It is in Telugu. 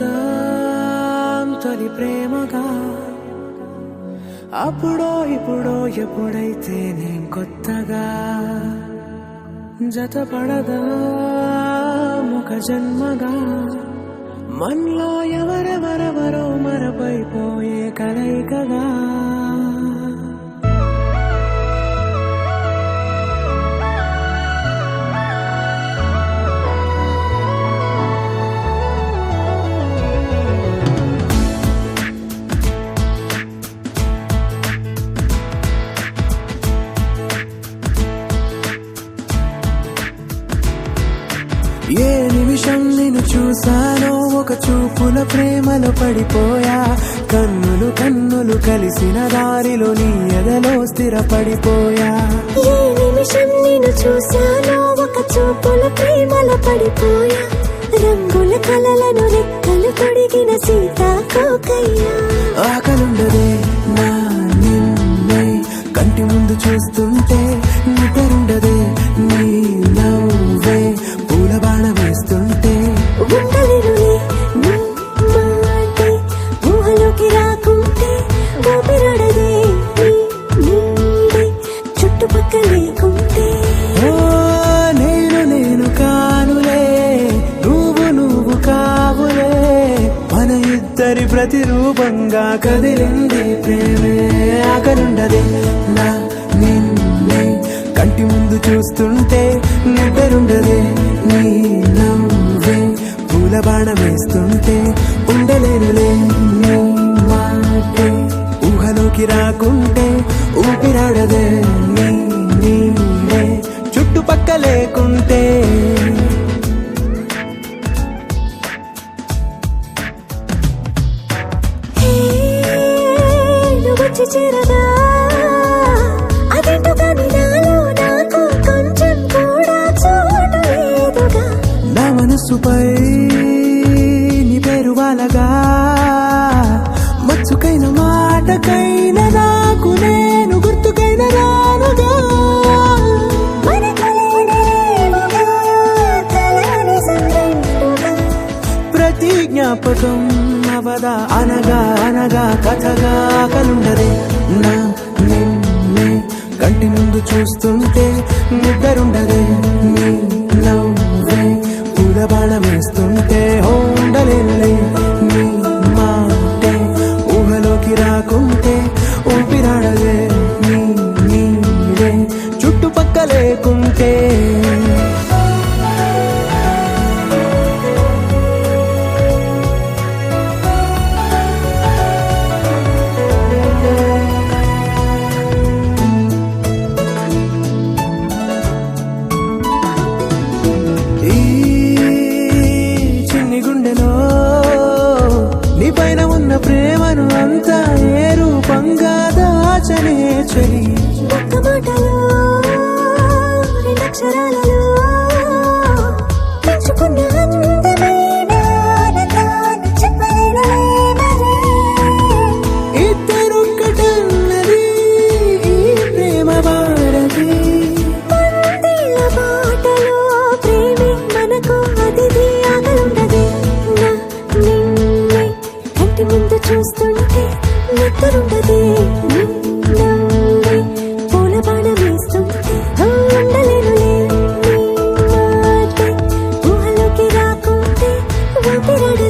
మొదలవుదాం తొలి ప్రేమగా అప్పుడో ఇప్పుడో ఎప్పుడైతే నేను కొత్తగా జతపడదా ముఖ జన్మగా మనలో ఎవరెవరెవరో మరపైపోయే కలయికగా ఏ నిమిషం నిన్ను చూసానో ఒక చూపుల ప్రేమలో పడిపోయా కన్నులు కన్నులు కలిసిన దారిలో నీ ఎదలో స్థిరపడిపోయా ఏ నిమిషం నిన్ను చూసానో ఒక చూపుల ప్రేమలో పడిపోయా రంగుల కలలను రెక్కలు తొడిగిన సీతాకోకయ్యా ఆకలుండదే నా నిన్నే కంటి ముందు చూస్తుంటే నిద్రుండదే నీ నవ్వే పూల బాణ వేస్తుంటే ఉండలేనులే నీ మాటే ఊహలోకి రాకుంటే ఊపిరాడదే నీ నీడే చుట్టుపక్కల లేకుంటే ఓ నేను కానులే నువ్వు కావులే మన ఇద్దరి ప్రతిరూపంగా కదిలింది ప్రేమే ఆకలుండదే నా నిన్నే కంటి ముందు చూస్తుంటే నిద్రుండదే నీ నవ్వే పూల బాణం వేస్తుంటే ఉండలేనులే నీ మాటే ఊహలోకి రాకుంటే ఊపిరాడదే నీ నీడే చుట్టుపక్క లేకుంటే వచ్చి చేరదా అదేంటో కానీ నాలో నాకు కొంచెం కూడా చోటు లేదుగా నా మనస్సుపై నీ పేరు వాలగా మచ్చుకైన మాటకైన నాకు నేను గుర్తుకైన రానుగా మనకులేనిలేవుగా, కలని సంరెండుగా. ప్రతి జ్ఞాపకం అవదా అనగా అనగా కథగా కలుండదే నా నిన్నే కంటి ముందు చూస్తుంటే నిద్రుండదే నీ నవ్వే పూల బాణం వేస్తుంటే ఉండలేనులే నీ మాటే ఊహలోకి రాకుంటే ఊపిరాడదే నీ నీడే చుట్టుపక్క లేకుంటే ఈ చిన్ని గుండెలో నీ పైన ఉన్న ప్రేమను అంతా ఏ రూపంగా దాచనే చలి ఒక్క మాటలో రెండక్షరాలలో పెంచుకున్న అందమైన ఆనందాన్ని చెప్పలేనులే మరి. ఇద్దరొక్కటన్నది ఈ ప్రేమ భారతి వందేళ్ల బాటలో ప్రేమే మనకు అతిథి ఆగలుండదే నా నిన్నే కంటి ముందు చూస్తుంటే నిద్రుండదే నీ నవ్వే పూల బాణం వేస్తుంటే ఉండలేనులే నీ మాటే ఊహలోకి రాకుంటే ఊపిరాడదే